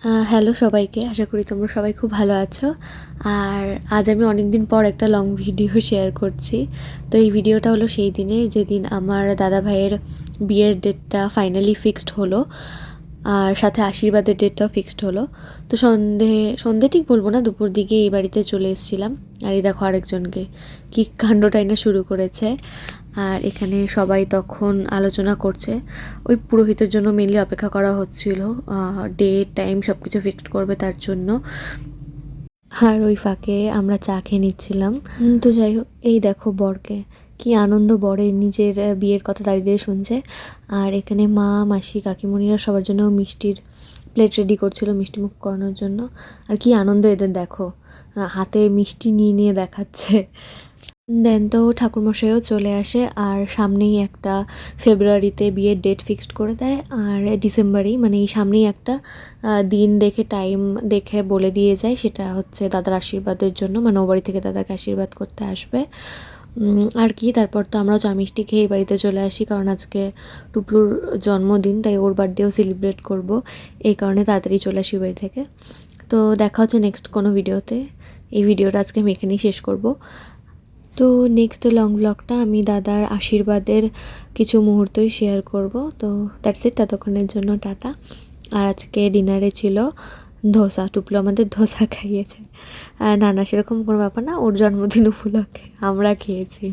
Hello সবাইকে, আশা করি তোমরা সবাই খুব ভালো আছো। আর আজ আমি অনেক দিন পর একটা লং ভিডিও শেয়ার করছি। তো এই ভিডিওটা হলো সেই দিনে যেদিন আমার দাদা ভাইয়ের বিয়ের ডেটটা ফাইনালি ফিক্সড হলো, আর সাথে আশীর্বাদের ডেটটাও ফিক্সড হলো। তো সন্ধে ঠিক বলবো না, দুপুর দিকে এই বাড়িতে চলে এসেছিলাম। আর এই দেখো আরেকজনকে কী কাণ্ডটাই না শুরু করেছে। আর এখানে সবাই তখন আলোচনা করছে, ওই পুরোহিতের জন্য মেনলি অপেক্ষা করা হচ্ছিল, ডেট টাইম সব কিছু ফিক্সড করবে তার জন্য। আর ওই ফাঁকে আমরা চা খেয়ে নিচ্ছিলাম। তো যাই হোক, এই দেখো বরকে কি আনন্দ, বরের নিজের বিয়ের কথা দাঁড়িয়ে শুনছে। আর এখানে মা মাসি কাকিমণিরা সবার জন্য মিষ্টির প্লেট রেডি করছিল মিষ্টি মুখ করানোর জন্য। আর কি আনন্দ এদের দেখো, হাতে মিষ্টি নিয়ে নিয়ে দেখাচ্ছে। দেন তো ঠাকুরমশাইও চলে আসে, আর সামনেই একটা ফেব্রুয়ারিতে বিয়ের ডেট ফিক্সড করে দেয়, আর ডিসেম্বরেই মানে এই সামনেই একটা দিন দেখে টাইম দেখে বলে দিয়ে যায়, সেটা হচ্ছে দাদার আশীর্বাদের জন্য, মানে ও বাড়ি থেকে দাদাকে আশীর্বাদ করতে আসবে। আর কি তারপর তো আমরাও চা মিষ্টি খেয়ে এই বাড়িতে চলে আসি, কারণ আজকে টুকলুর জন্মদিন, তাই ওর বার্থডেও সেলিব্রেট করব, এই কারণে তাড়াতাড়ি চলে আসি বাড়ি থেকে। তো দেখা হচ্ছে নেক্সট কোনো ভিডিওতে। এই ভিডিওটা আজকে আমি এখানেই শেষ করব। তো নেক্সট লং ব্লগটা আমি দাদার আশীর্বাদের কিছু মুহূর্তই শেয়ার করব। তো দ্যাটস ইট, ততক্ষণের জন্য টাটা। আর আজকে ডিনারে ছিল ধোসা, টুকলো আমাদের ধোসা খাইয়েছে। না না, সেরকম কোনো ব্যাপার না, ওর জন্মদিন উপলক্ষে আমরা খেয়েছি।